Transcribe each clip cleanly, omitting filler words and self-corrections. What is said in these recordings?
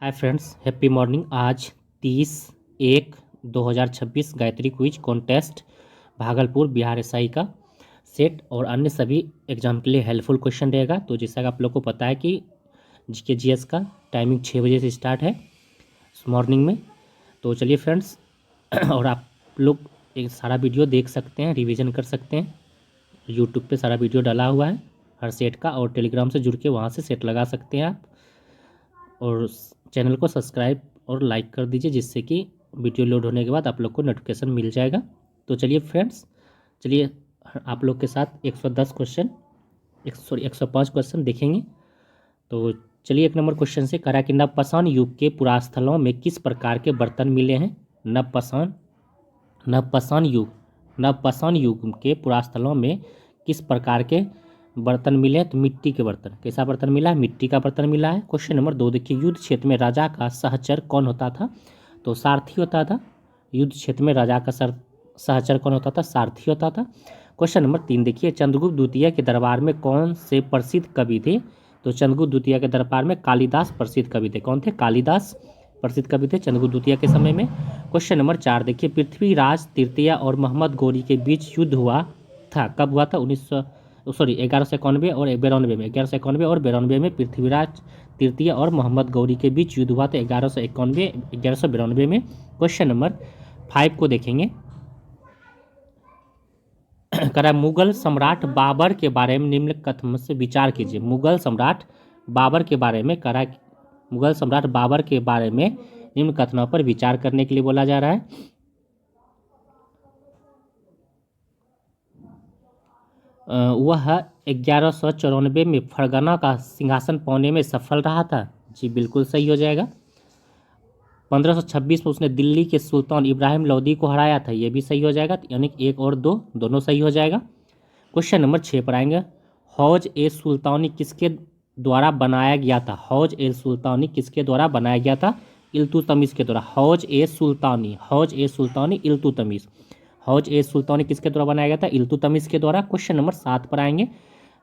Hi friends, happy morning. आज 30/1/2026 Gayatri quiz contest Bhagalpur Bihar SI का set और अन्य सभी एग्जाम के लिए हेल्पफुल क्वेश्चन रहेगा। तो जैसा कि आप लोग को पता है कि जीके जीएस का टाइमिंग 6 बजे से स्टार्ट है मॉर्निंग में। तो चलिए फ्रेंड्स और आप लोग एक सारा वीडियो देख सकते हैं, रिवीजन कर सकते हैं। यूट्यूब पे सारा वीडियो डाला हुआ है हर सेट का, और टेलीग्राम से जुड़ के वहाँ से सेट लगा सकते हैं आप। और चैनल को सब्सक्राइब और लाइक कर दीजिए, जिससे कि वीडियो लोड होने के बाद आप लोग को नोटिफिकेशन मिल जाएगा। तो चलिए फ्रेंड्स, चलिए आप लोग के साथ 110 क्वेश्चन 105 क्वेश्चन देखेंगे। तो चलिए एक नंबर क्वेश्चन से करा कि नवपाषाण युग के पुरास्थलों में किस प्रकार के बर्तन मिले हैं। नवपाषाण नवपाषाण युग नवपाषाण युग के पुरास्थलों में किस प्रकार के बर्तन मिले हैं। तो मिट्टी के बर्तन। कैसा बर्तन मिला है? मिट्टी का बर्तन मिला है। क्वेश्चन नंबर 2 देखिए, युद्ध क्षेत्र में राजा का सहचर कौन होता था। तो सारथी होता था। युद्ध क्षेत्र में राजा का सहचर कौन होता था? सारथी होता था। क्वेश्चन नंबर 3 देखिए, चंद्रगुप्त द्वितीय के दरबार में कौन से प्रसिद्ध कवि थे। तो चंद्रगुप्त द्वितीय के दरबार में कालिदास प्रसिद्ध कवि थे। कौन थे? कालिदास प्रसिद्ध कवि थे चंद्रगुप्त द्वितीय के समय में। क्वेश्चन नंबर 4 देखिए, पृथ्वीराज तृतीय और मोहम्मद गौरी के बीच युद्ध हुआ था। कब हुआ था? 1191 और 92 में। 1191 और 92 में पृथ्वीराज तृतीय और मोहम्मद गौरी के बीच युद्ध हुआ था 1191 1192 में। क्वेश्चन नंबर 5 को देखेंगे। करा मुगल सम्राट बाबर के बारे में निम्न कथन से विचार कीजिए। मुगल सम्राट बाबर के बारे में मुगल सम्राट बाबर के बारे में निम्न कथनों पर विचार करने के लिए बोला जा रहा है। वह 1194 में फरगना का सिंहासन पाने में सफल रहा था। जी बिल्कुल सही हो जाएगा। 1526 में उसने दिल्ली के सुल्तान इब्राहिम लोदी को हराया था। ये भी सही हो जाएगा, यानी 1 और 2 दोनों सही हो जाएगा। क्वेश्चन नंबर 6 पर आएंगे। हौज ए सुल्तानी किसके द्वारा बनाया गया था। हौज ए सुल्तानी किसके द्वारा बनाया गया था? इल्तुतमिश के द्वारा। हौज ए सुल्तानी इल्तुतमिश। हौज ए सुल्तानी किसके द्वारा बनाया गया था? इल्तुतमिश के द्वारा। क्वेश्चन नंबर 7 पर आएंगे।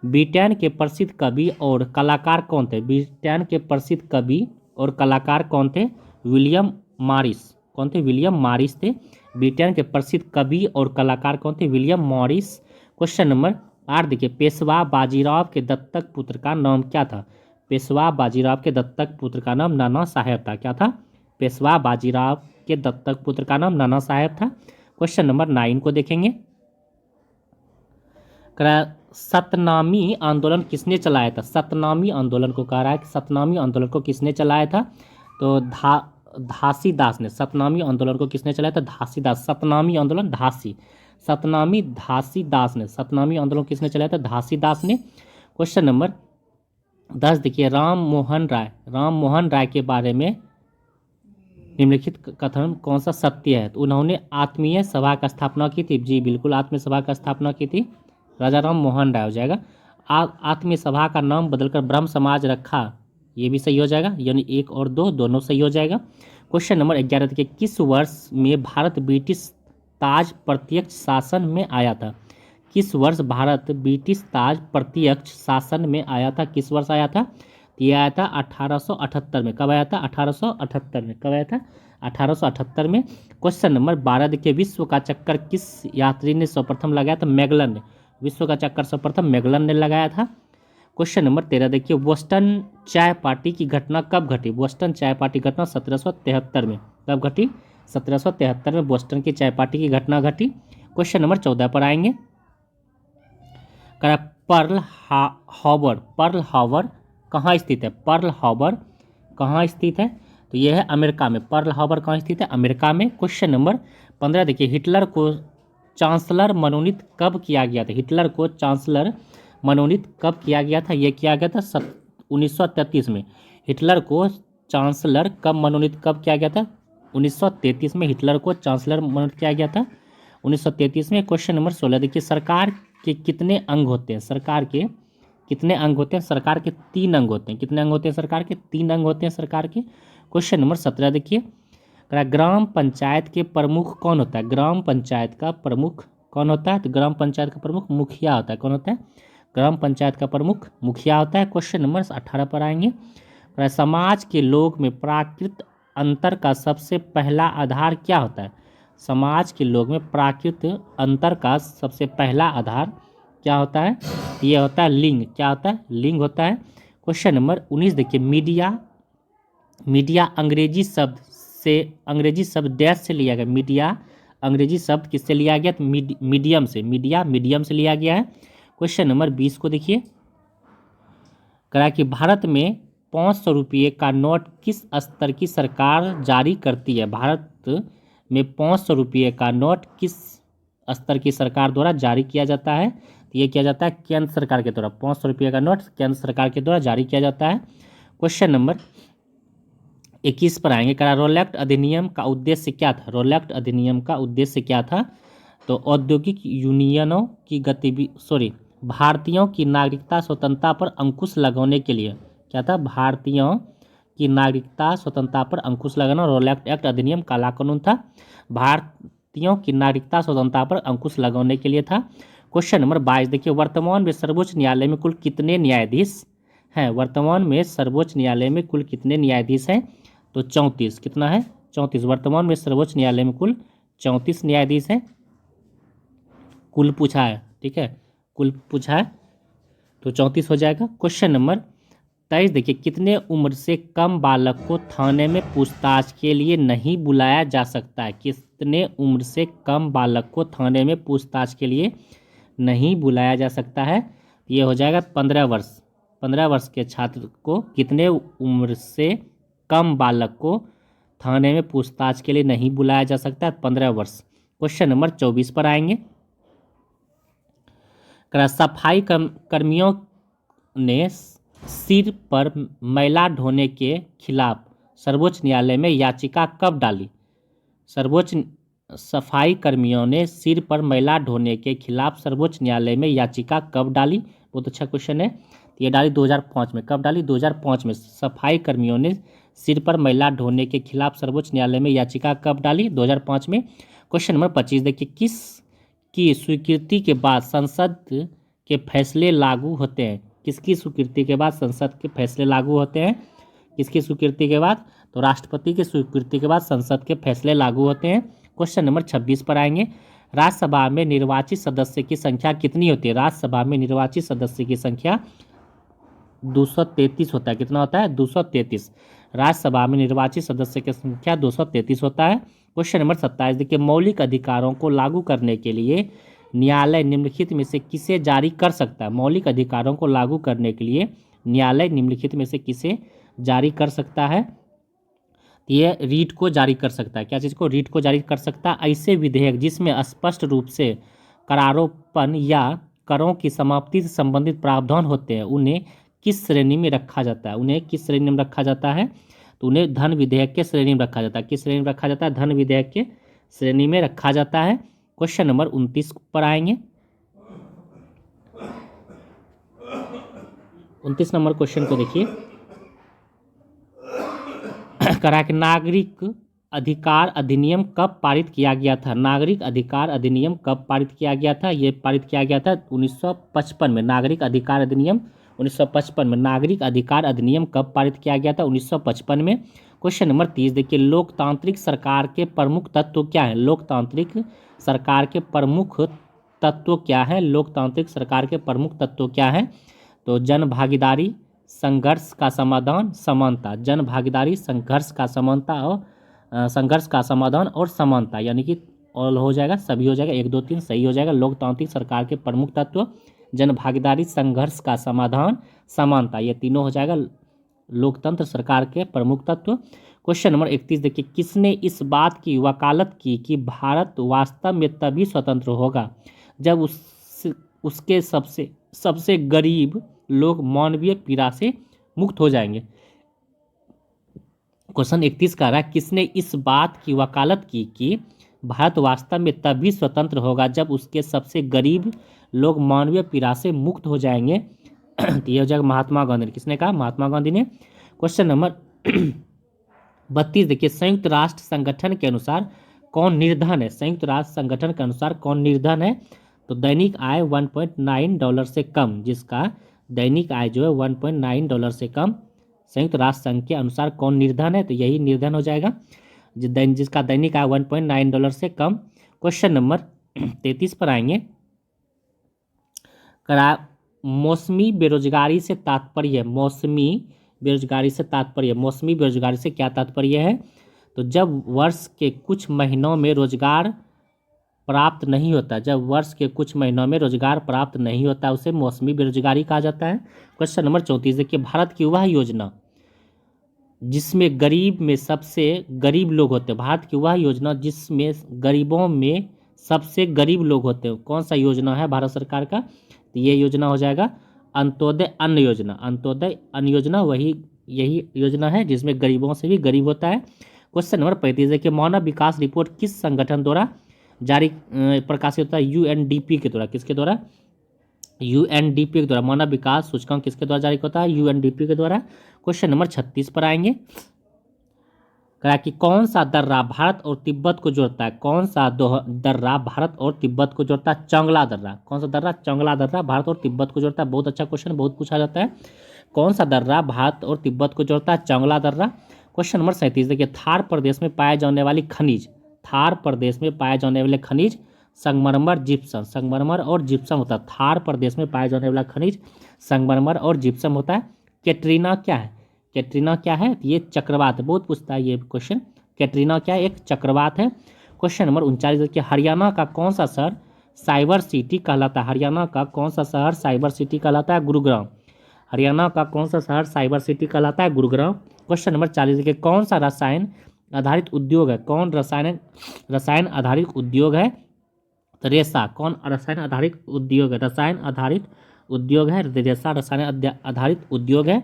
ब्रिटेन के प्रसिद्ध कवि और कलाकार कौन थे? ब्रिटेन के प्रसिद्ध कवि और कलाकार कौन थे? William Morris. कौन थे? विलियम मॉरिस थे। ब्रिटेन के प्रसिद्ध कवि और कलाकार कौन थे? William Morris. क्वेश्चन नंबर 8 देखिए, पेशवा बाजीराव के दत्तक पुत्र का नाम क्या था। पेशवा बाजीराव के दत्तक पुत्र का नाम नाना साहेब था। क्या था? पेशवा बाजीराव के दत्तक पुत्र का नाम नाना साहेब था। क्वेश्चन नंबर 9 को देखेंगे। सतनामी आंदोलन किसने चलाया था। सतनामी आंदोलन को कह रहा है कि सतनामी आंदोलन को किसने चलाया था। तो घासीदास ने। सतनामी आंदोलन को किसने चलाया था? घासीदास। सतनामी आंदोलन घासीदास ने। सतनामी आंदोलन किसने चलाया था? घासीदास ने। क्वेश्चन नंबर 10 देखिए, राम मोहन राय के बारे में निम्नलिखित कथन कौन सा सत्य है। तो उन्होंने आत्मीय सभा का स्थापना की थी। जी बिल्कुल, आत्मीय सभा का स्थापना की थी। राजा राम मोहन राय हो जाएगा। आत्मीय सभा का नाम बदलकर ब्रह्म समाज रखा। ये भी सही हो जाएगा, यानी 1 और 2 दोनों सही हो जाएगा। क्वेश्चन नंबर 11 देखिए, किस वर्ष में भारत ब्रिटिश ताज प्रत्यक्ष शासन में आया था। किस वर्ष भारत ब्रिटिश ताज प्रत्यक्ष शासन में आया था? किस वर्ष आया था? ये आया था 1878 में। कब आया था? 1878 में। कब आया था? 1878 में। क्वेश्चन नंबर 12 देखिए, विश्व का चक्कर किस यात्री ने सर्वप्रथम लगाया था? मैगलन ने। विश्व का चक्कर सर्वप्रथम मैगलन ने लगाया था। क्वेश्चन नंबर 13 देखिए, बोस्टन चाय पार्टी की घटना कब घटी। बोस्टन चाय पार्टी घटना 1773 में। कब घटी? 1773 में बोस्टन की चाय पार्टी की घटना घटी। क्वेश्चन नंबर 14 पर आएंगे। पर्ल हार्बर कहाँ स्थित है? पर्ल हार्बर कहाँ स्थित है? तो यह है अमेरिका में। पर्ल हार्बर कहाँ स्थित है? अमेरिका में। क्वेश्चन नंबर 15 देखिए, हिटलर को चांसलर मनोनीत कब किया गया था। हिटलर को चांसलर मनोनीत कब किया गया था? यह किया गया था 1933 में। हिटलर को चांसलर कब मनोनीत कब किया गया था? 1933 में हिटलर को चांसलर मनोनीत किया गया था 1933 में। क्वेश्चन नंबर 16 देखिए, सरकार के कितने अंग होते हैं। सरकार के कितने अंग होते हैं? सरकार के 3 अंग होते हैं। कितने अंग होते हैं? सरकार के 3 अंग होते हैं सरकार के। क्वेश्चन नंबर 17 देखिए, ग्राम पंचायत के प्रमुख कौन होता है। ग्राम पंचायत का प्रमुख कौन होता है? तो ग्राम पंचायत का प्रमुख मुखिया होता है। कौन होता है? ग्राम पंचायत का प्रमुख मुखिया होता है। क्वेश्चन नंबर 18 पर आएंगे। समाज के लोग में प्राकृत अंतर का सबसे पहला आधार क्या होता है? समाज के लोग में प्राकृत अंतर का सबसे पहला आधार क्या होता है? ये होता है लिंग। क्या होता है? लिंग होता है। क्वेश्चन नंबर 19 देखिए, मीडिया। मीडिया अंग्रेजी शब्द डैश से लिया गया। मीडिया अंग्रेजी शब्द किससे लिया गया? तो मीडियम से। मीडिया मीडियम से लिया गया है। क्वेश्चन नंबर 20 को देखिए, करा कि भारत में 500 रुपये का नोट किस स्तर की सरकार जारी करती है? भारत में 500 रुपये का नोट किस स्तर की सरकार द्वारा जारी किया जाता है? तो ये किया जाता है केंद्र सरकार के द्वारा। 500 रुपये का नोट केंद्र सरकार के द्वारा जारी किया जाता है। क्वेश्चन नंबर 21 पर आएंगे, करा रोलेक्ट अधिनियम का उद्देश्य क्या था? रोलेक्ट अधिनियम का उद्देश्य क्या था? तो औद्योगिक यूनियनों की भारतीयों की नागरिकता स्वतंत्रता पर अंकुश लगाने के लिए। क्या था? भारतीयों की नागरिकता स्वतंत्रता पर अंकुश लगाना। रोलेक्ट एक्ट अधिनियम काला कानून था, भारतीयों की नागरिकता स्वतंत्रता पर अंकुश लगाने के लिए था। क्वेश्चन नंबर 22 देखिए, वर्तमान में सर्वोच्च न्यायालय में कुल कितने न्यायाधीश हैं? वर्तमान में सर्वोच्च न्यायालय में कुल कितने न्यायाधीश हैं? तो 34। कितना है? 34। वर्तमान में सर्वोच्च न्यायालय में कुल 34 न्यायाधीश हैं। कुल पूछा है, ठीक है, कुल पूछा है तो 34 हो जाएगा। क्वेश्चन नंबर 23 देखिए, कितने उम्र से कम बालक को थाने में पूछताछ के लिए नहीं बुलाया जा सकता है? कितने उम्र से कम बालक को थाने में पूछताछ के लिए नहीं बुलाया जा सकता है? ये हो जाएगा 15 वर्ष। 15 वर्ष के छात्र को कितने उम्र से कम बालक को थाने में पूछताछ के लिए नहीं बुलाया जा सकता है? 15 वर्ष। क्वेश्चन नंबर 24 पर आएंगे, सफाई कर्मियों ने सिर पर मैला ढोने के खिलाफ सर्वोच्च न्यायालय में याचिका कब डाली? सफाई कर्मियों ने सिर पर मैला ढोने के खिलाफ सर्वोच्च न्यायालय में याचिका कब डाली? बहुत अच्छा क्वेश्चन है। ये डाली 2005 में। कब डाली? 2005 में। सफाई कर्मियों ने सिर पर मैला ढोने के खिलाफ सर्वोच्च न्यायालय में याचिका कब डाली? 2005 में। क्वेश्चन नंबर 25 देखिए, किस की स्वीकृति के बाद संसद के फैसले लागू होते हैं? किसकी स्वीकृति के बाद संसद के फैसले लागू होते हैं? किसकी स्वीकृति के बाद? तो राष्ट्रपति की स्वीकृति के बाद संसद के फैसले लागू होते हैं। क्वेश्चन नंबर 26 पर आएंगे, राज्यसभा में निर्वाचित सदस्य की संख्या कितनी होती है? राज्यसभा में निर्वाचित सदस्य की संख्या 233 होता है। कितना होता है? 233। राज्यसभा में निर्वाचित सदस्य की संख्या 233 होता है। क्वेश्चन नंबर 27 देखिए, मौलिक अधिकारों को लागू करने के लिए न्यायालय निम्नलिखित में से किसे जारी कर सकता है? मौलिक अधिकारों को लागू करने के लिए न्यायालय निम्नलिखित में से किसे जारी कर सकता है? ये रीट को जारी कर सकता है। क्या चीज़ को? रीट को जारी कर सकता है। ऐसे विधेयक जिसमें स्पष्ट रूप से करारोपण या करों की समाप्ति से संबंधित प्रावधान होते हैं उन्हें किस श्रेणी में रखा जाता है? उन्हें किस श्रेणी में रखा जाता है? तो उन्हें धन विधेयक के श्रेणी में रखा जाता है। किस श्रेणी में रखा जाता है? धन विधेयक के श्रेणी में रखा जाता है। क्वेश्चन नंबर 29 पर आएंगे। 29 नंबर क्वेश्चन को देखिए, करा कि नागरिक अधिकार अधिनियम कब पारित किया गया था? नागरिक अधिकार अधिनियम कब पारित किया गया था? ये पारित किया गया था 1955 में। नागरिक अधिकार अधिनियम 1955 में। नागरिक अधिकार अधिनियम कब पारित किया गया था? 1955 में। क्वेश्चन नंबर 30 देखिए, लोकतांत्रिक सरकार के प्रमुख तत्व क्या है? लोकतांत्रिक सरकार के प्रमुख तत्व क्या है? लोकतांत्रिक सरकार के प्रमुख तत्व क्या है? तो जन भागीदारी, संघर्ष का समाधान, समानता। जन भागीदारी, संघर्ष का समाधान और समानता, यानी कि ऑल हो जाएगा, सभी हो जाएगा, 1 2 3 सही हो जाएगा। लोकतांत्रिक सरकार के प्रमुख तत्व जन भागीदारी, संघर्ष का समाधान, समानता, ये तीनों हो जाएगा लोकतंत्र सरकार के प्रमुख तत्व। क्वेश्चन नंबर 31 देखिए, किसने इस बात की वकालत की कि भारत वास्तव में तभी स्वतंत्र होगा जब उसके सबसे गरीब लोग मानवीय पीड़ा से मुक्त हो जाएंगे? क्वेश्चन 31 का रहा है, किसने इस बात की वकालत की कि भारत वास्तव में तभी स्वतंत्र होगा जब उसके सबसे गरीब लोग मानवीय पीड़ा से मुक्त हो जाएंगे? तो ये हो जाएगा महात्मा गांधी ने। किसने कहा? महात्मा गांधी ने। क्वेश्चन नंबर 32 देखिए, संयुक्त राष्ट्र संगठन के अनुसार कौन निर्धन है? संयुक्त राष्ट्र संगठन के अनुसार कौन निर्धन है? तो दैनिक आय $1.9 से कम, जिसका दैनिक आय जो है $1.9 से कम, संयुक्त राष्ट्र संघ के अनुसार कौन निर्धन है, तो यही निर्धन हो जाएगा जिसका दैनिक आय $1.9 से कम। क्वेश्चन नंबर 33 पर आएंगे। मौसमी बेरोजगारी से तात्पर्य, मौसमी बेरोजगारी से तात्पर्य, मौसमी बेरोजगारी से क्या तात्पर्य है, तो जब वर्ष के कुछ महीनों में रोजगार प्राप्त नहीं होता, जब वर्ष के कुछ महीनों में रोजगार प्राप्त नहीं होता उसे मौसमी बेरोजगारी कहा जाता है। क्वेश्चन नंबर 34 देखिए, भारत की वह योजना जिसमें गरीब में सबसे गरीब लोग होते हैं, भारत की वह योजना जिसमें गरीबों में सबसे गरीब लोग होते हैं, कौन सा योजना है भारत सरकार का, तो ये योजना हो जाएगा अंत्योदय अन्न योजना। अंत्योदय अन्न योजना वही यही योजना है जिसमें गरीबों से भी गरीब होता है। क्वेश्चन नंबर 35 देखिए, मानव विकास रिपोर्ट किस संगठन द्वारा जारी प्रकाशित होता है, यूएनडीपी के द्वारा, किसके द्वारा, यूएनडीपी के द्वारा। मानव विकास सूचकांक किसके द्वारा जारी होता है, यूएनडीपी के द्वारा। क्वेश्चन नंबर 36 पर आएंगे, कहा कि कौन सा दर्रा भारत और तिब्बत को जोड़ता है, कौन सा दर्रा भारत और तिब्बत को जोड़ता है, चंगला दर्रा। कौन सा दर्रा, चंगला दर्रा भारत और तिब्बत को जोड़ता है। बहुत अच्छा क्वेश्चन, बहुत पूछा जाता है। कौन सा दर्रा भारत और तिब्बत को जोड़ता है, चंगला दर्रा। क्वेश्चन नंबर 37 देखिए, थार प्रदेश में पाए जाने वाली खनिज, थार प्रदेश में पाए जाने वाले खनिज संगमरमर जिप्सम, संगमरमर और जिप्सम होता है। थार प्रदेश में पाए जाने वाला खनिज संगमरमर और जिप्सम होता है। कैटरीना क्या है, कैटरीना क्या है, ये चक्रवात है, बहुत पूछता है ये क्वेश्चन। कैटरीना क्या है, एक चक्रवात है। क्वेश्चन नंबर 39 देखिए, हरियाणा का कौन सा शहर साइबर सिटी कहलाता है, हरियाणा का कौन सा शहर साइबर सिटी कहलाता है, गुरुग्राम। हरियाणा का कौन सा शहर साइबर सिटी कहलाता है, गुरुग्राम। क्वेश्चन नंबर 40 देखिए, कौन सा रसायन आधारित उद्योग है, कौन रसायन आधारित उद्योग है, तो रेशा। कौन रसायन आधारित उद्योग है, रसायन आधारित उद्योग है रेशा, रसायन आधारित उद्योग है।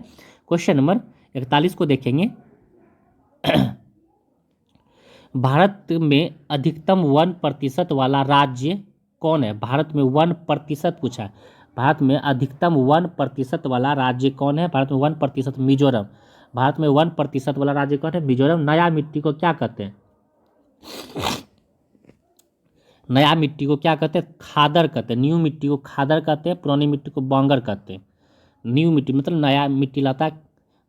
क्वेश्चन नंबर 41 को देखेंगे, भारत में अधिकतम 1% वाला राज्य कौन है, भारत में 1% पूछा है, भारत में अधिकतम 1% वाला राज्य कौन है, भारत में 1%, मिजोरम। भारत में 1% वाला राज्य कौन है, मिजोरम। नया मिट्टी को क्या कहते हैं, नया मिट्टी को क्या कहते हैं, खादर कहते हैं। न्यू मिट्टी को खादर कहते हैं, पुरानी मिट्टी को बांगर कहते हैं। न्यू मिट्टी मतलब नया मिट्टी लाता है,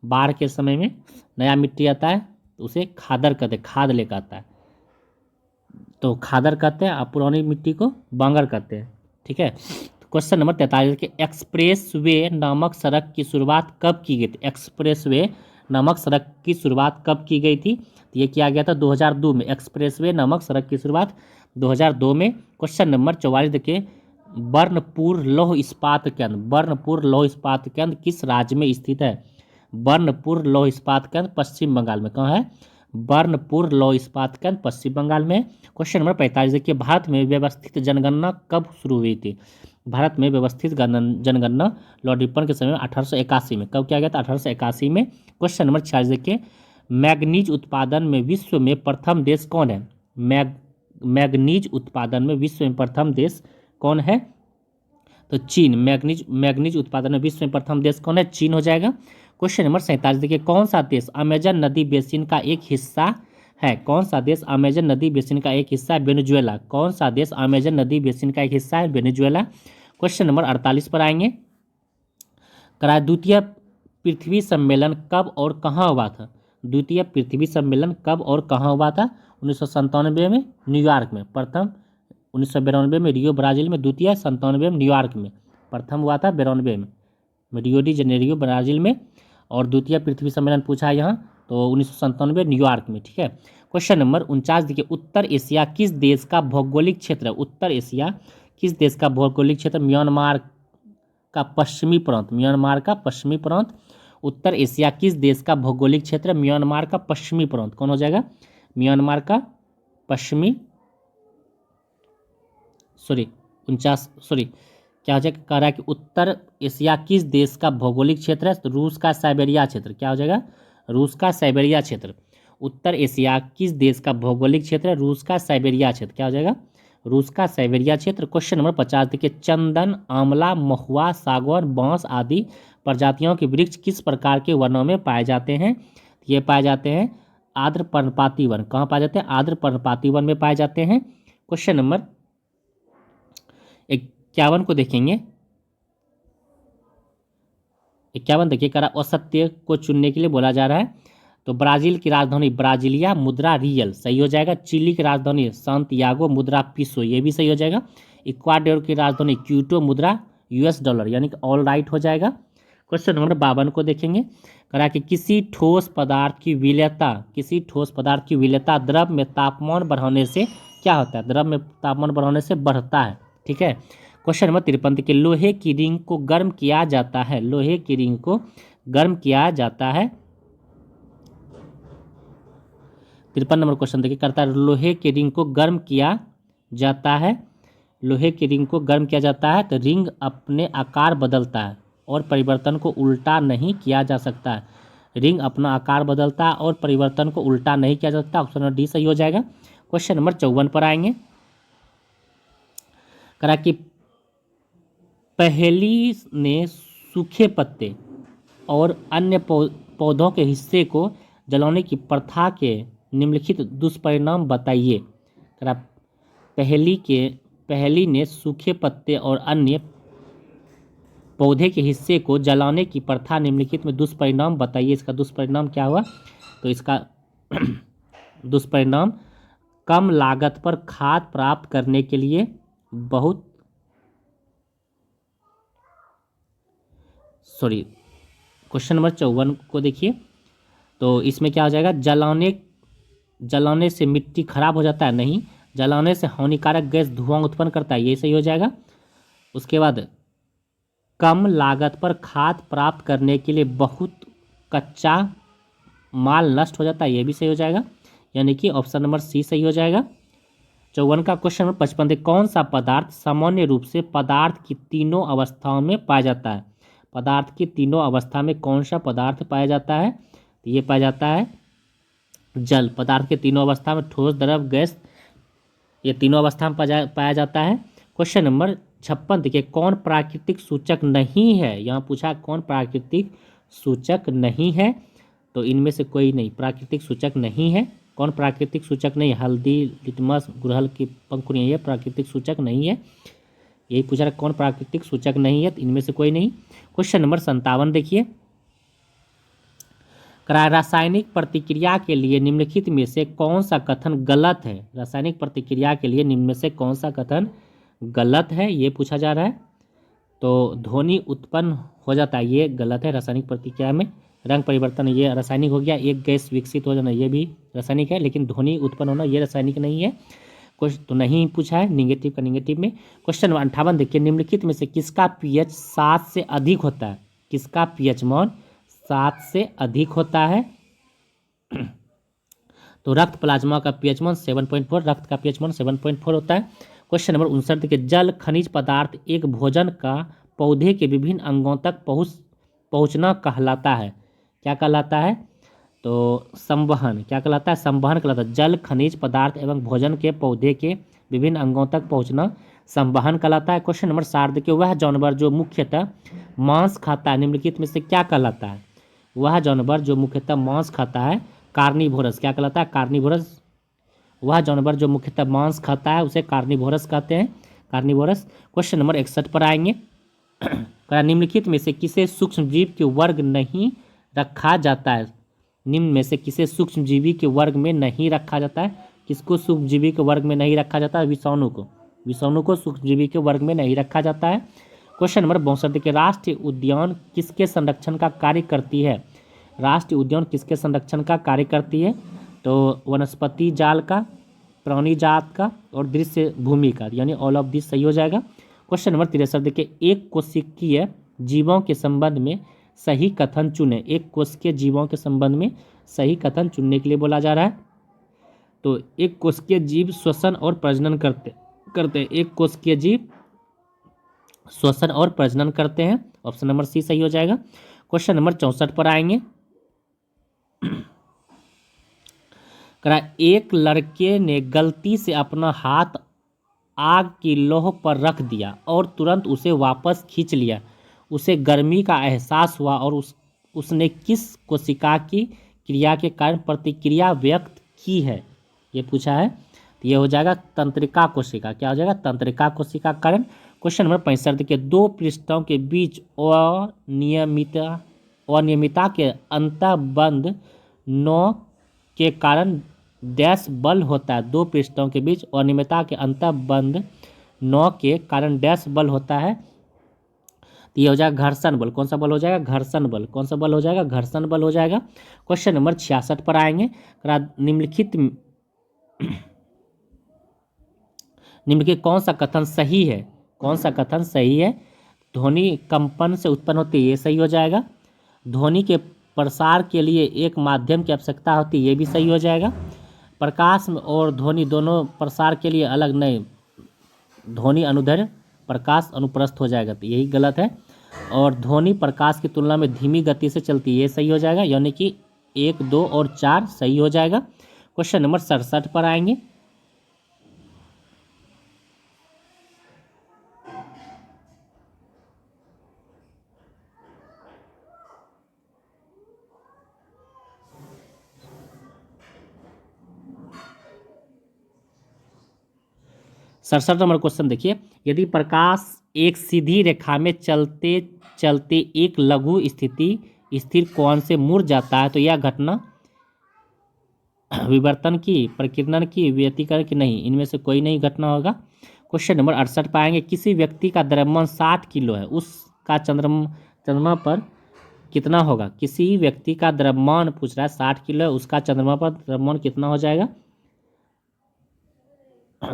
बाढ़ के समय में नया मिट्टी आता है तो उसे खादर कहते हैं, खाद लेकर आता है तो खादर कहते हैं, और पुरानी मिट्टी को बांगर कहते हैं। ठीक है, तो क्वेश्चन नंबर 43 के, एक्सप्रेस वे नामक सड़क की शुरुआत कब की गई थी, एक्सप्रेस वे नामक सड़क की शुरुआत कब की गई थी, तो ये किया गया था 2002 में। एक्सप्रेस वे नामक सड़क की शुरुआत 2002 में। क्वेश्चन नंबर 44 देखिए, बर्नपुर लौह इस्पात केंद्र, बर्नपुर लौह इस्पात केंद्र किस राज्य में स्थित है, बर्नपुर लौह इस्पात केंद्र पश्चिम बंगाल में। कहाँ है, बर्नपुर लौह इस्पात केंद्र पश्चिम बंगाल में। क्वेश्चन नंबर 45 देखिए, भारत में व्यवस्थित जनगणना कब शुरू हुई थी, भारत में व्यवस्थित जनगणना लॉर्ड रिपन के समय 1881 में। कब किया गया था, 1881 में। क्वेश्चन नंबर 46 देखिए, मैग्नीज उत्पादन में विश्व में प्रथम देश कौन है, मैग्नीज उत्पादन में विश्व में प्रथम देश कौन है, तो चीन। मैग्नीज उत्पादन में विश्व में प्रथम देश कौन है, चीन हो जाएगा। क्वेश्चन नंबर 47 देखिए, कौन सा देश अमेजन नदी बेसिन का एक हिस्सा है, कौन सा देश अमेजन नदी बेसिन का एक हिस्सा है, वेनेजुएला। कौन सा देश अमेजन नदी बेसिन का एक हिस्सा है, वेनेजुएला। क्वेश्चन नंबर 48 पर आएंगे, कराए द्वितीय पृथ्वी सम्मेलन कब और कहाँ हुआ था, द्वितीय पृथ्वी सम्मेलन कब और कहाँ हुआ था, 1997 में न्यूयॉर्क में, प्रथम 1992 में रियो ब्राजील में, द्वितीय 97 में न्यूयॉर्क में, प्रथम हुआ था 92 में रियो डी जेनेरियो ब्राजील में, और द्वितीय पृथ्वी सम्मेलन पूछा है यहाँ तो 1997 न्यूयॉर्क में। ठीक है, क्वेश्चन नंबर 49 देखिए, उत्तर एशिया किस देश का भौगोलिक क्षेत्र है, उत्तर एशिया किस देश का भौगोलिक क्षेत्र, म्यांमार का पश्चिमी प्रांत, म्यांमार का पश्चिमी प्रांत। उत्तर एशिया किस देश का भौगोलिक क्षेत्र, म्यांमार का पश्चिमी प्रांत। कौन हो जाएगा, म्यांमार का पश्चिमी, क्या हो जाएगा, कह रहा है कि उत्तर एशिया किस देश का भौगोलिक क्षेत्र है, तो रूस का साइबेरिया क्षेत्र। क्या हो जाएगा, रूस का साइबेरिया क्षेत्र। उत्तर एशिया किस देश का भौगोलिक क्षेत्र है, रूस का साइबेरिया क्षेत्र। क्या हो जाएगा, रूस का साइबेरिया क्षेत्र। क्वेश्चन नंबर 50 देखिए, चंदन, आंवला, महुआ, सागौन, बांस आदि प्रजातियों के वृक्ष किस प्रकार के वनों में पाए जाते हैं, ये पाए जाते हैं आर्द्र पर्णपाती वन। कहाँ पाए जाते हैं, आर्द्र पर्णपाती वन में पाए जाते हैं। क्वेश्चन नंबर 51 को देखेंगे, 51 देखिए करा असत्य को चुनने के लिए बोला जा रहा है। तो ब्राजील की राजधानी ब्राजिलिया, मुद्रा रियल, सही हो जाएगा। चिली की राजधानी सांतियागो, मुद्रा पिसो, ये भी सही हो जाएगा। इक्वाडोर की राजधानी क्यूटो, मुद्रा यूएस डॉलर, यानी कि ऑल राइट हो जाएगा। क्वेश्चन नंबर 52 को देखेंगे। करा कि किसी ठोस पदार्थ की विलेयता द्रव में तापमान बढ़ाने से क्या होता है? द्रव में तापमान बढ़ाने से बढ़ता है। ठीक है। क्वेश्चन नंबर 53 देखिए, लोहे की रिंग को गर्म किया जाता है। 53 नंबर क्वेश्चन देखिए करता है, लोहे की रिंग को गर्म किया जाता है। तो रिंग अपने आकार बदलता है और परिवर्तन को उल्टा नहीं किया जा सकता है। रिंग अपना आकार बदलता है और परिवर्तन को उल्टा नहीं किया जा सकता। ऑप्शन नंबर डी सही हो जाएगा। क्वेश्चन नंबर 54 पर आएंगे। करा कि पहेली ने सूखे पत्ते और अन्य पौधों के हिस्से को जलाने की प्रथा के निम्नलिखित दुष्परिणाम बताइए। करा पहेली ने सूखे पत्ते और अन्य पौधे के हिस्से को जलाने की प्रथा निम्नलिखित में दुष्परिणाम बताइए। इसका दुष्परिणाम क्या हुआ? तो इसका दुष्परिणाम कम लागत पर खाद प्राप्त करने के लिए क्वेश्चन नंबर 54 को देखिए। तो इसमें क्या हो जाएगा? जलाने से मिट्टी खराब हो जाता है? नहीं। जलाने से हानिकारक गैस धुआं उत्पन्न करता है, ये सही हो जाएगा। उसके बाद कम लागत पर खाद प्राप्त करने के लिए बहुत कच्चा माल नष्ट हो जाता है, ये भी सही हो जाएगा। यानी कि ऑप्शन नंबर सी सही हो जाएगा। 54 का क्वेश्चन नंबर 55, कौन सा पदार्थ सामान्य रूप से पदार्थ की तीनों अवस्थाओं में पाया जाता है? पदार्थ की तीनों अवस्था में कौन सा पदार्थ पाया जाता है? तो ये पाया जाता है जल। पदार्थ के तीनों अवस्था में ठोस, द्रव, गैस, ये तीनों अवस्था में पाया जाता है। क्वेश्चन नंबर 56 देखिए, कौन प्राकृतिक सूचक नहीं है? यहाँ पूछा कौन प्राकृतिक सूचक नहीं है, तो इनमें से कोई नहीं प्राकृतिक सूचक नहीं है। कौन प्राकृतिक सूचक नहीं? हल्दी, लिटमस, गुड़हल की पंखुड़ियाँ, ये प्राकृतिक सूचक नहीं है। यही पूछा रहा कौन प्राकृतिक सूचक नहीं है, तो इनमें से कोई नहीं। क्वेश्चन नंबर 57 देखिए, रासायनिक प्रतिक्रिया के लिए निम्नलिखित में से कौन सा कथन गलत है? रासायनिक प्रतिक्रिया के लिए निम्न में से कौन सा कथन गलत है, ये पूछा जा रहा है। तो ध्वनि उत्पन्न हो जाता है, ये गलत है। रासायनिक प्रतिक्रिया में रंग परिवर्तन, ये रासायनिक हो गया। एक गैस विकसित हो जाना, ये भी रासायनिक है। लेकिन ध्वनि उत्पन्न होना, ये रासायनिक नहीं है। कुछ तो नहीं पूछा है, निगेटिव का निगेटिव में। क्वेश्चन नंबर 58 देखिए, निम्नलिखित में से किसका पीएच 7 से अधिक होता है? किसका पीएच मान 7 से अधिक होता है? तो रक्त प्लाज्मा का पीएच मान 7.4, रक्त का पीएच मान 7.4 होता है। क्वेश्चन नंबर 59 देखिए, जल खनिज पदार्थ एक भोजन का पौधे के विभिन्न अंगों तक पहुंचना कहलाता है। क्या कहलाता है? तो संवहन। क्या कहलाता है? संवहन कहलाता है। जल खनिज पदार्थ एवं भोजन के पौधे के विभिन्न अंगों तक पहुंचना संवहन कहलाता है। क्वेश्चन नंबर 60 देखिए, वह जानवर जो मुख्यतः मांस खाता है निम्नलिखित में से क्या कहलाता है? वह जानवर जो मुख्यतः मांस खाता है कार्निवोरस। क्या कहलाता है? कार्निवोरस। वह जानवर जो मुख्यतः मांस खाता है उसे कार्निवोरस कहते हैं, कार्निवोरस। क्वेश्चन नंबर 61 पर आएंगे। निम्नलिखित में से किसे सूक्ष्मजीव के वर्ग नहीं रखा जाता है? निम्न में से किसे सूक्ष्मजीवी के वर्ग में नहीं रखा जाता है? किसको सूक्ष्मजीवी के वर्ग में नहीं रखा जाता है? विषाणु को। विषाणु को सूक्ष्मजीवी के वर्ग में नहीं रखा जाता है। क्वेश्चन नंबर 62 देखिए, राष्ट्रीय उद्यान किसके संरक्षण का कार्य करती है? राष्ट्रीय उद्यान किसके संरक्षण का कार्य करती है? तो वनस्पति जाल का, प्राणी जात का और दृश्य भूमि का, यानी ऑल ऑफ दिस सही हो जाएगा। क्वेश्चन नंबर 63 देखिए, एक कोशिकीय जीवों के संबंध में सही कथन चुने। एक कोशिकीय जीवों के संबंध में सही कथन चुनने के लिए बोला जा रहा है। तो एक कोशिकीय जीव श्वसन और प्रजनन करते हैं। एक कोशिकीय जीव श्वसन और प्रजनन करते हैं। ऑप्शन नंबर सी सही हो जाएगा। क्वेश्चन नंबर 64 पर आएंगे। एक लड़के ने गलती से अपना हाथ आग की लौह पर रख दिया और तुरंत उसे वापस खींच लिया। उसे गर्मी का एहसास हुआ और उसने किस कोशिका की क्रिया के कारण प्रतिक्रिया व्यक्त की है, ये पूछा है। तो ये हो जाएगा तंत्रिका कोशिका। क्या हो जाएगा? तंत्रिका कोशिका कारण। क्वेश्चन नंबर 65 देखिए, दो पृष्ठों के बीच अनियमितता के अंतःबंध नौ के कारण डैश बल होता है। दो पृष्ठों के बीच अनियमितता के अंतःबंध नौ के कारण डैश बल होता है। तो ये हो जाएगा घर्षण बल। कौन सा बल हो जाएगा? घर्षण बल। कौन सा बल हो जाएगा? घर्षण बल हो जाएगा। क्वेश्चन नंबर 66 पर आएंगे। निम्नलिखित कौन सा कथन सही है? कौन सा कथन सही है? ध्वनि कंपन से उत्पन्न होती है, ये सही हो जाएगा। ध्वनि के प्रसार के लिए एक माध्यम की आवश्यकता होती है, ये भी सही हो जाएगा। प्रकाश और ध्वनि दोनों प्रसार के लिए अलग नहीं, ध्वनि अनुदैर्ध्य प्रकाश अनुप्रस्थ हो जाएगा, तो यही गलत है। और ध्वनि प्रकाश की तुलना में धीमी गति से चलती है, ये सही हो जाएगा। यानी कि 1, 2 और 4 सही हो जाएगा। क्वेश्चन नंबर 67 पर आएंगे। सड़सठ नंबर क्वेश्चन देखिए, यदि प्रकाश एक सीधी रेखा में चलते चलते एक लघु स्थिर कोण से मुड़ जाता है तो यह घटना विवर्तन की, प्रकीर्णन की, व्यतिकरण की? नहीं, इनमें से कोई नहीं घटना होगा। क्वेश्चन नंबर 68 पाएंगे, किसी व्यक्ति का द्रव्यमान 60 किलो है, उसका चंद्रमा पर कितना होगा? किसी व्यक्ति का द्रव्यमान पूछ रहा है 60 किलो है, उसका चंद्रमा पर द्रव्यमान कितना हो जाएगा?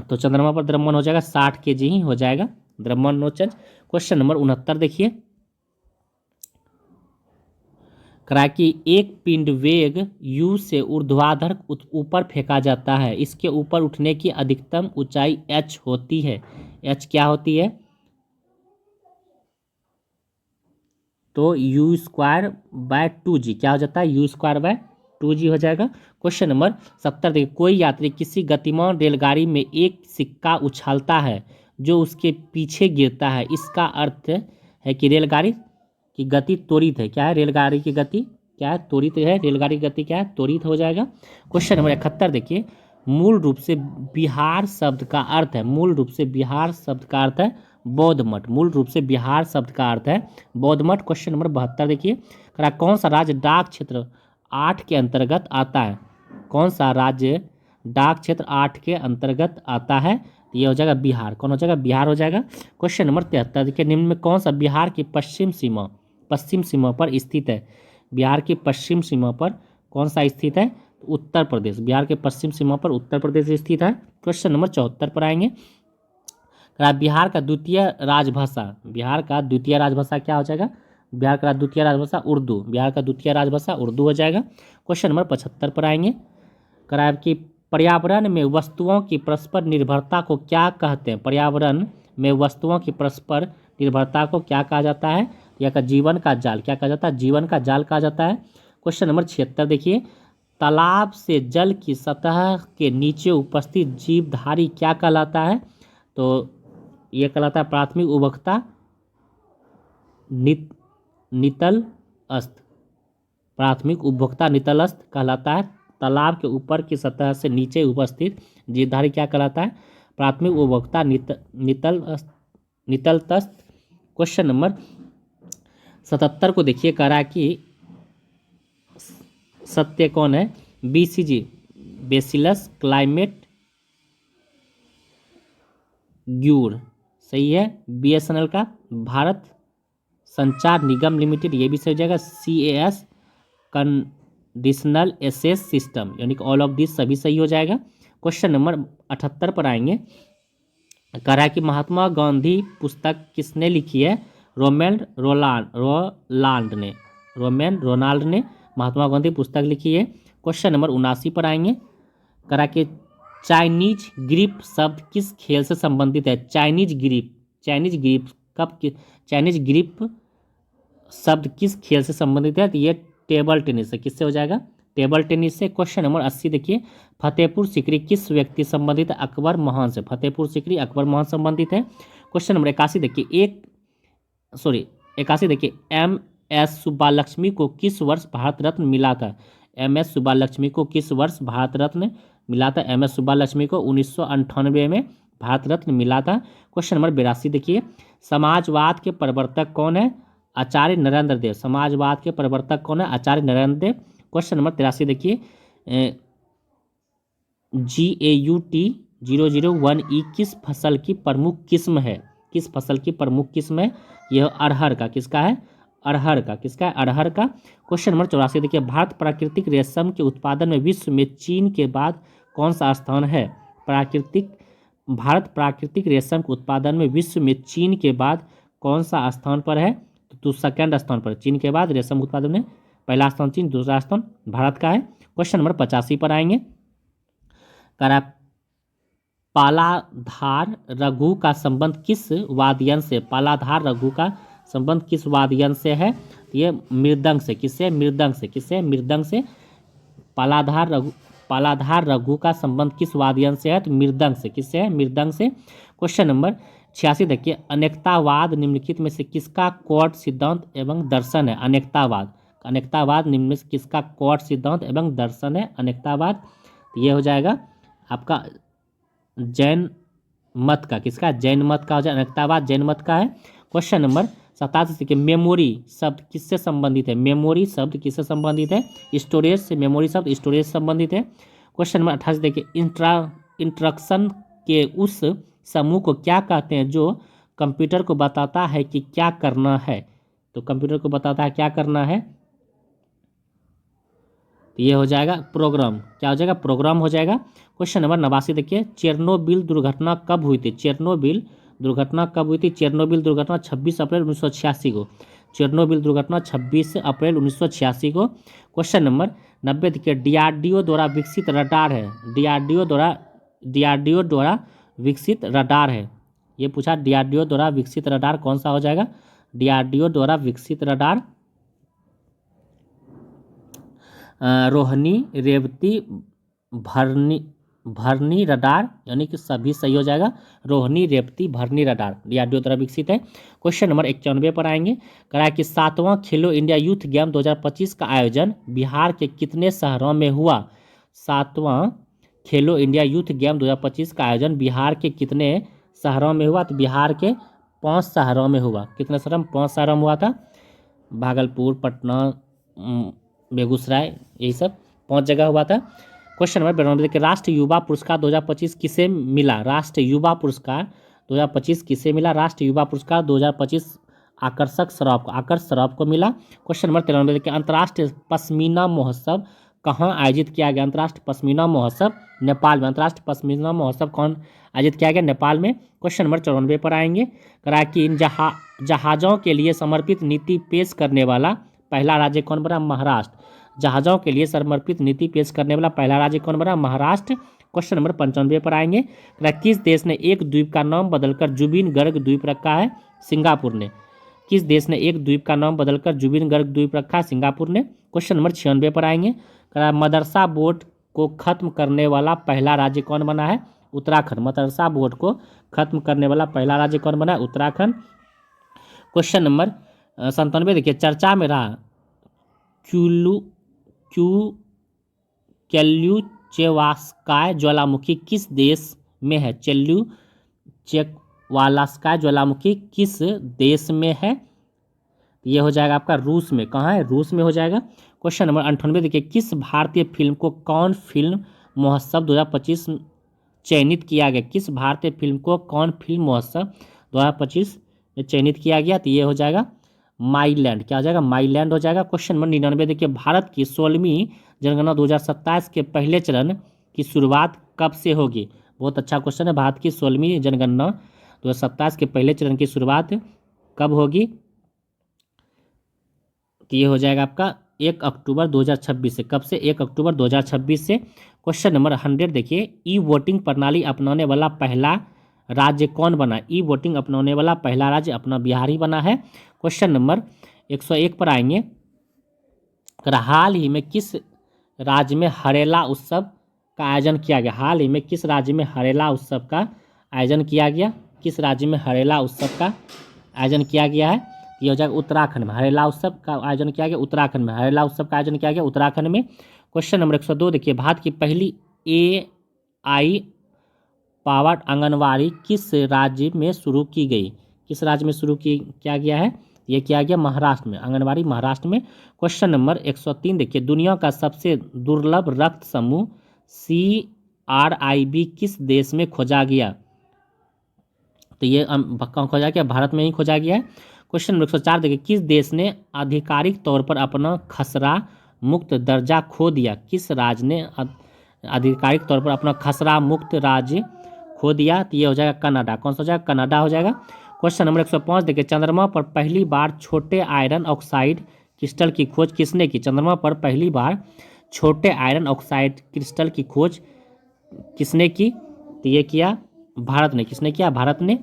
तो चंद्रमा पर द्रव्यमान हो जाएगा 60 kg ही हो जाएगा, द्रव्यमान नो चेंज। क्वेश्चन नंबर 69 देखिए, करा कि एक पिंड वेग u से ऊर्ध्वाधर ऊपर फेंका जाता है, इसके ऊपर उठने की अधिकतम ऊंचाई h होती है। h क्या होती है? तो u²/2g क्या हो जाता है? u²/2g हो जाएगा। क्वेश्चन नंबर 70 देखिए, कोई यात्री किसी गतिमान रेलगाड़ी में एक सिक्का उछालता है जो उसके पीछे गिरता है, इसका अर्थ है कि रेलगाड़ी की गति त्वरित है। क्या है? रेलगाड़ी की गति क्या है? त्वरित है। रेलगाड़ी की गति क्या है? त्वरित हो जाएगा। क्वेश्चन नंबर 71 देखिए, मूल रूप से बिहार शब्द का अर्थ है, मूल रूप से बिहार शब्द का अर्थ है बौद्ध मठ। मूल रूप से बिहार शब्द का अर्थ है बौद्ध मठ। क्वेश्चन नंबर 72 देखिए, कौन सा राज्य डाक क्षेत्र 8 के अंतर्गत आता है? कौन सा राज्य डाक क्षेत्र 8 के अंतर्गत आता है? ये हो जाएगा बिहार। कौन हो जाएगा? बिहार हो जाएगा। क्वेश्चन नंबर 73 देखिए, निम्न में कौन सा बिहार की पश्चिम सीमा पर स्थित है? बिहार की पश्चिम सीमा पर कौन सा स्थित है? उत्तर प्रदेश। बिहार के पश्चिम सीमा पर उत्तर प्रदेश स्थित है। क्वेश्चन नंबर 74 पर आएंगे। बिहार का द्वितीय राजभाषा क्या हो जाएगा? बिहार का द्वितीय राजभाषा उर्दू। बिहार का द्वितीय राजभाषा उर्दू हो जाएगा। क्वेश्चन नंबर 75 पर आएंगे। कराब कि पर्यावरण में वस्तुओं की परस्पर निर्भरता को क्या कहते हैं? पर्यावरण में वस्तुओं की परस्पर निर्भरता को क्या कहा जाता है? या का जीवन का जाल। क्या कहा जाता है? जीवन का जाल कहा जाता है। क्वेश्चन नंबर 76 देखिए, तालाब से जल की सतह के नीचे उपस्थित जीवधारी क्या कहलाता है? तो यह कहलाता है प्राथमिक उभकता नितल अस्थ। प्राथमिक उपभोक्ता नितलस्थ कहलाता है। तालाब के ऊपर की सतह से नीचे उपस्थित जीवधारी क्या कहलाता है? प्राथमिक उपभोक्ता नितलस्थ। क्वेश्चन नंबर 77 को देखिए, कह रहा है कि सत्य कौन है? BCG बेसिलस क्लाइमेट ग्यूर सही है। BSNL का भारत संचार निगम लिमिटेड, ये भी सही हो जाएगा। CAS कंडीशनल एसेस सिस्टम, यानी कि ऑल ऑफ दिस सभी सही हो जाएगा। क्वेश्चन नंबर 78 पर आएंगे। कह रहा है कि महात्मा गांधी पुस्तक किसने लिखी है? रोमेन रोनाल्ड ने महात्मा गांधी पुस्तक लिखी है। क्वेश्चन नंबर 79 पर आएंगे। कह रहा कि चाइनीज ग्रिप शब्द किस खेल से संबंधित है? चाइनीज ग्रिप शब्द किस खेल से संबंधित है? तो ये टेबल टेनिस से। किससे हो जाएगा? टेबल टेनिस से। क्वेश्चन नंबर 80 देखिए, फतेहपुर सीकरी किस व्यक्ति संबंधित है? अकबर महान से। फतेहपुर सीकरी अकबर महान संबंधित है। क्वेश्चन नंबर 81 देखिए, 81 देखिए, MS सुब्बालक्ष्मी को किस वर्ष भारत रत्न मिला था? MS सुब्बालक्ष्मी को किस वर्ष भारत रत्न मिला था? MS सुब्बालक्ष्मी को 1998 में भारत रत्न मिला था। क्वेश्चन नंबर 82 देखिए, समाजवाद के प्रवर्तक कौन है? आचार्य नरेंद्र देव। समाजवाद के प्रवर्तक कौन है? आचार्य नरेंद्र देव। क्वेश्चन नंबर 83 देखिए, GAUT 001E किस फसल की प्रमुख किस्म है? किस फसल की प्रमुख किस्म है? यह अरहर का, किसका है? अरहर का, किसका है? अरहर का। क्वेश्चन नंबर 84 देखिए, भारत प्राकृतिक रेशम के उत्पादन में विश्व में चीन के बाद कौन सा स्थान है? भारत प्राकृतिक रेशम के उत्पादन में विश्व में चीन के बाद कौन सा स्थान पर है? तो सेकंड स्थान पर। चीन के बाद रेशम उत्पादन में पहला स्थान चीन, दूसरा स्थान भारत का है। क्वेश्चन नंबर 85 पर आएंगे। करा पालाधार रघु का संबंध किस वाद्ययंत्र से? पालाधार रघु का संबंध किस वाद्ययंत्र से है? ये मृदंग से। किससे? मृदंग से। किससे? मृदंग से। पालाधार रघु का संबंध किस वाद्ययंत्र से है? तो मृदंग से। किससे है? मृदंग से। क्वेश्चन नंबर 86 देखिए, अनेकतावाद निम्नलिखित में से किसका क्वाड सिद्धांत एवं दर्शन है? अनेकतावाद। अनेकतावाद निम्न में से किसका क्वाड सिद्धांत एवं दर्शन है? अनेकतावाद। ये हो जाएगा आपका जैन मत का। किसका? जैन मत का हो जाए। अनेकतावाद जैन मत का है। क्वेश्चन नंबर 87 देखिए, मेमोरी शब्द किससे संबंधित है? मेमोरी शब्द किससे संबंधित है? स्टोरेज से। मेमोरी शब्द स्टोरेज से संबंधित है। क्वेश्चन नंबर 28 देखिए, इंस्ट्रक्शन के उस समूह को क्या कहते हैं जो कंप्यूटर को बताता है कि क्या करना है? तो कंप्यूटर को बताता है क्या करना है, तो ये हो जाएगा प्रोग्राम। क्या हो जाएगा? प्रोग्राम हो जाएगा। क्वेश्चन नंबर 89 देखिए, चेरनोबिल दुर्घटना कब हुई थी? चेरनोबिल दुर्घटना कब हुई थी? चेरनोबिल दुर्घटना 26 अप्रैल 1986 को। चेरनोबिल दुर्घटना 26 अप्रैल 1986 को। क्वेश्चन नंबर 90 देखिए, डीआरडीओ द्वारा विकसित रडार है। डीआरडीओ द्वारा विकसित रडार है। ये पूछा, डीआरडीओ द्वारा विकसित रडार कौन सा हो जाएगा? डीआरडीओ द्वारा विकसित रडार रोहिणी, रेवती, भरनी रडार, यानी कि सभी सही हो जाएगा। रोहिणी, रेवती, भरनी रडार डीआरडीओ द्वारा विकसित है। क्वेश्चन नंबर 91 पर आएंगे। करा कि 7वां खेलो इंडिया यूथ गेम 2025 का आयोजन बिहार के कितने शहरों में हुआ? 7वां खेलो इंडिया यूथ गेम 2025 का आयोजन बिहार के कितने शहरों में हुआ? तो बिहार के 5 शहरों में हुआ। कितने शहरों में? 5 शहरों में हुआ था। भागलपुर, पटना, बेगूसराय, यही सब 5 जगह हुआ था। क्वेश्चन नंबर 92 देखिए, राष्ट्रीय युवा पुरस्कार 2025 किसे मिला? राष्ट्रीय युवा पुरस्कार 2025 किसे मिला? राष्ट्रीय युवा पुरस्कार 2025 आकर्षक सराफ को, आकर्ष सराफ को मिला। क्वेश्चन नंबर 93 देखिए, अंतर्राष्ट्रीय पश्मीना महोत्सव कहाँ आयोजित किया गया? अंतर्राष्ट्रीय पश्मीना महोत्सव नेपाल में। अंतर्राष्ट्रीय पश्मीना महोत्सव कौन आयोजित किया गया? नेपाल में। क्वेश्चन नंबर 94 पर आएंगे। करा कि इन जहाज़ों के लिए समर्पित नीति पेश करने वाला पहला राज्य कौन बना? महाराष्ट्र। जहाज़ों के लिए समर्पित नीति पेश करने वाला पहला राज्य कौन बना? महाराष्ट्र। क्वेश्चन नंबर 95 पर आएंगे। किस देश ने एक द्वीप का नाम बदलकर जुबिन गर्ग द्वीप रखा है? सिंगापुर ने। किस देश ने एक द्वीप का नाम बदलकर जुबिन गर्ग द्वीप रखा है? सिंगापुर ने। क्वेश्चन नंबर 96 पर आएंगे। मदरसा बोर्ड को खत्म करने वाला पहला राज्य कौन बना है? उत्तराखंड। मदरसा बोर्ड को खत्म करने वाला पहला राज्य कौन बना है? उत्तराखंड। क्वेश्चन नंबर 97 देखिए, चर्चा में रहा चेल्यूचेवास्काय ज्वालामुखी किस देश में है? चेल्यूचेवास्काय ज्वालामुखी किस देश में है? ये हो जाएगा आपका रूस में। कहाँ है? रूस में हो जाएगा। क्वेश्चन नंबर 98 देखिए, किस भारतीय फिल्म को कौन फिल्म महोत्सव 2025 चयनित किया गया? किस भारतीय फिल्म को कौन फिल्म महोत्सव 2025 में चयनित किया गया? तो ये हो जाएगा माईलैंड। क्या हो जाएगा? माईलैंड हो जाएगा। क्वेश्चन नंबर 99 देखिए, भारत की 16वीं जनगणना 2027 के पहले चरण की शुरुआत कब से होगी? बहुत अच्छा क्वेश्चन है। भारत की 16वीं जनगणना 2027 के पहले चरण की शुरुआत कब होगी? तो ये हो जाएगा आपका 1 अक्टूबर 2026 से। कब से? 1 अक्टूबर 2026 से। क्वेश्चन नंबर 100 देखिए, ई वोटिंग प्रणाली अपनाने वाला पहला राज्य कौन बना? ई वोटिंग अपनाने वाला पहला राज्य अपना बिहार ही बना है। क्वेश्चन नंबर 101 पर आएंगे। हाल ही में किस राज्य में हरेला उत्सव का आयोजन किया गया? हाल ही में किस राज्य में हरेला उत्सव का आयोजन किया गया? किस राज्य में हरेला उत्सव का आयोजन किया गया है? ये हो जाएगा उत्तराखंड में। हरेला उत्सव का आयोजन किया गया उत्तराखंड में। हरेला उत्सव का आयोजन किया गया उत्तराखंड में। क्वेश्चन नंबर 102 देखिए, भारत की पहली AI पावर्ड आंगनवाड़ी किस राज्य में शुरू की गई? किस राज्य में शुरू की किया गया है? ये किया गया महाराष्ट्र में, आंगनवाड़ी महाराष्ट्र में। क्वेश्चन नंबर 103 देखिए, दुनिया का सबसे दुर्लभ रक्त समूह CRIB किस देश में खोजा गया? तो ये कहाँ खोजा गया? भारत में ही खोजा गया है। क्वेश्चन नंबर 104 देखिए, किस देश ने आधिकारिक तौर पर अपना खसरा मुक्त दर्जा खो दिया? किस राज्य ने आधिकारिक तौर पर अपना खसरा मुक्त राज्य खो दिया? तो ये हो जाएगा कनाडा। कौन सा हो जाएगा? कनाडा हो जाएगा। क्वेश्चन नंबर 105 देखिए, चंद्रमा पर पहली बार छोटे आयरन ऑक्साइड क्रिस्टल की खोज किसने की? चंद्रमा पर पहली बार छोटे आयरन ऑक्साइड क्रिस्टल की खोज किसने की? तो ये किया भारत ने। किसने किया? भारत ने।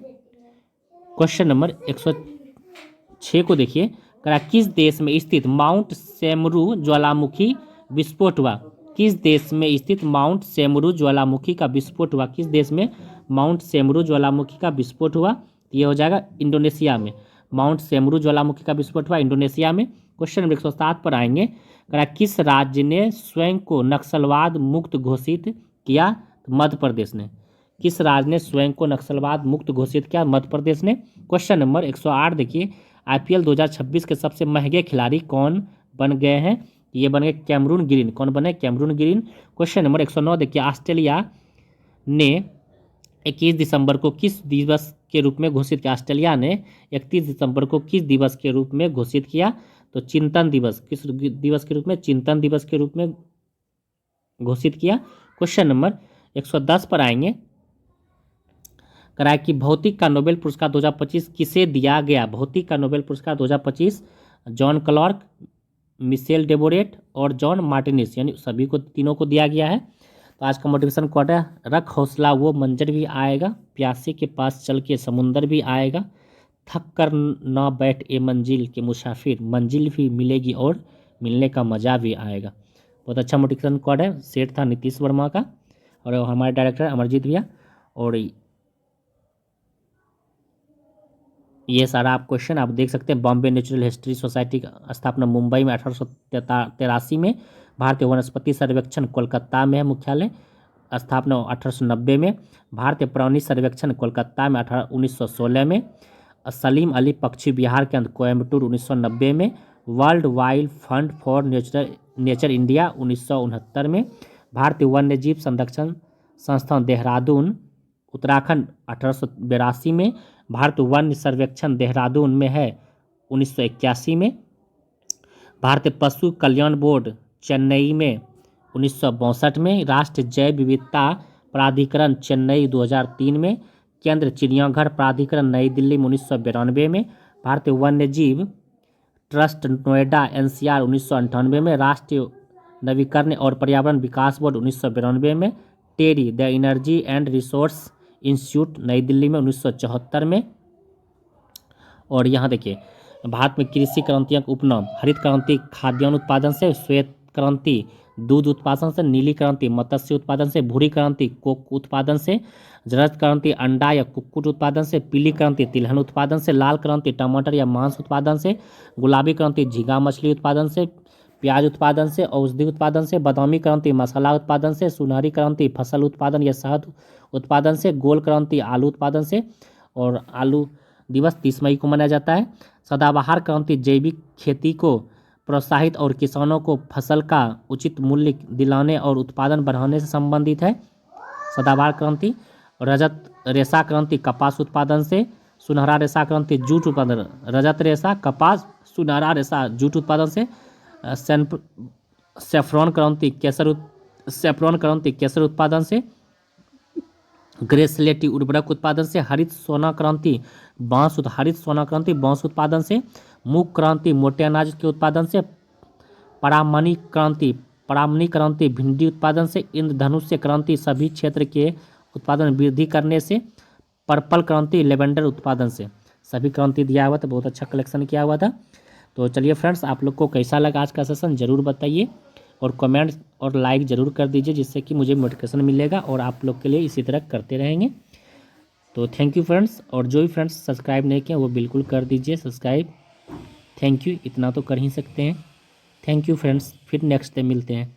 क्वेश्चन नंबर 106 को देखिए, करा किस देश में स्थित माउंट सेमरू ज्वालामुखी विस्फोट हुआ? किस देश में स्थित माउंट सेमरू ज्वालामुखी का विस्फोट हुआ? किस देश में माउंट सेमरू ज्वालामुखी का विस्फोट हुआ? ये हो जाएगा इंडोनेशिया में। माउंट सेमरू ज्वालामुखी का विस्फोट हुआ इंडोनेशिया में। क्वेश्चन नंबर 107 पर आएंगे, करा किस राज्य ने स्वयं को नक्सलवाद मुक्त घोषित किया? मध्य प्रदेश ने। किस राज्य ने स्वयं को नक्सलवाद मुक्त घोषित किया? मध्य प्रदेश ने। क्वेश्चन नंबर 108 देखिए, IPL 2026 के सबसे महंगे खिलाड़ी कौन बन गए हैं? ये बन गए कैमरून ग्रीन। कौन बने? Cameron Green. क्वेश्चन नंबर 109 देखिए, ऑस्ट्रेलिया ने 21 दिसंबर को किस दिवस के रूप में घोषित किया? ऑस्ट्रेलिया ने 31 दिसंबर को किस दिवस के रूप में घोषित किया? तो चिंतन दिवस। किस दिवस के रूप में? चिंतन दिवस के रूप में घोषित किया। क्वेश्चन नंबर 110 पर आएंगे, कराया कि भौतिक का नोबेल पुरस्कार 2025 किसे दिया गया? भौतिक का नोबेल पुरस्कार 2025 जॉन क्लार्क, मिशेल डेबोरेट और जॉन मार्टिनिस, यानी सभी को, तीनों को दिया गया है। तो आज का मोटिवेशन कोट है, रख हौसला वो मंजर भी आएगा, प्यासे के पास चल के समुंदर भी आएगा, थक कर ना बैठ ए मंजिल के मुसाफिर, मंजिल भी मिलेगी और मिलने का मज़ा भी आएगा। बहुत अच्छा मोटिवेशन कोट है। सेट था नीतीश वर्मा का और हमारे डायरेक्टर अमरजीत भैया। और ये सारा आप क्वेश्चन आप देख सकते हैं। बॉम्बे नेचुरल हिस्ट्री सोसाइटी का स्थापना मुंबई में 1883 में। भारतीय वनस्पति सर्वेक्षण कोलकाता में है मुख्यालय, स्थापना 1890 में। भारतीय प्राणी सर्वेक्षण कोलकाता में 1916 में। सलीम अली पक्षी विहार केंद्र कोयम्बटूर 1990 में। World wild fund for nature India 1969 में। भारतीय वन्य जीव संरक्षण संस्थान देहरादून उत्तराखंड 1882 में। भारतीय वन्य सर्वेक्षण देहरादून में है 1981 में। भारतीय पशु कल्याण बोर्ड चेन्नई में 1962 में। राष्ट्रीय जैव विविधता प्राधिकरण चेन्नई 2003 में। केंद्र चिड़ियाघर प्राधिकरण नई दिल्ली में 1992 में। भारतीय वन्य जीव ट्रस्ट नोएडा NCR 1998 में। राष्ट्रीय नवीकरण और पर्यावरण विकास बोर्ड 1992 में। TERI the energy and resource institute New Delhi में 1974 में। और यहाँ देखिए, भारत में कृषि क्रांतियों का उपनाम, हरित क्रांति खाद्यान्न उत्पादन से, श्वेत क्रांति दूध उत्पादन से, नीली क्रांति मत्स्य उत्पादन से, भूरी क्रांति कोक उत्पादन से, रजत क्रांति अंडा या कुक्कुट उत्पादन से, पीली क्रांति तिलहन उत्पादन से, लाल क्रांति टमाटर या मांस उत्पादन से, गुलाबी क्रांति झींगा मछली उत्पादन से, प्याज उत्पादन से, औषधि उत्पादन से, बादामी क्रांति मसाला उत्पादन से, सुनहरी क्रांति फसल उत्पादन या शहद उत्पादन से, गोल क्रांति आलू उत्पादन से। और आलू दिवस 30 मई को मनाया जाता है। सदाबहार क्रांति जैविक खेती को प्रोत्साहित और किसानों को फसल का उचित मूल्य दिलाने और उत्पादन बढ़ाने से संबंधित है। सदाबहार क्रांति। रजत रेशा क्रांति कपास उत्पादन से, सुनहरा रेशा क्रांति जूट उत्पादन, रजत रेशा कपास, सुनहरा रेशा जूट उत्पादन से। सेफ्रॉन क्रांति केसर उत्पादन से। ग्रेसलेटी उर्वरक उत्पादन से। हरित सोना क्रांति बांस उत्पादन से। मूंग क्रांति मोटे अनाज के उत्पादन से। परामनी क्रांति भिंडी उत्पादन से। इंद्रधनुष्य क्रांति सभी क्षेत्र के उत्पादन वृद्धि करने से। पर्पल क्रांति लेवेंडर उत्पादन से। सभी क्रांति दिया हुआ था, बहुत अच्छा कलेक्शन किया हुआ था। तो चलिए फ्रेंड्स, आप लोग को कैसा लगा आज का सेशन ज़रूर बताइए और कमेंट और लाइक ज़रूर कर दीजिए, जिससे कि मुझे मोटिवेशन मिलेगा और आप लोग के लिए इसी तरह करते रहेंगे। तो थैंक यू फ्रेंड्स। और जो भी फ्रेंड्स सब्सक्राइब नहीं किए वो बिल्कुल कर दीजिए सब्सक्राइब। थैंक यू, इतना तो कर ही सकते हैं। थैंक यू फ्रेंड्स, फिर नेक्स्ट डे मिलते हैं।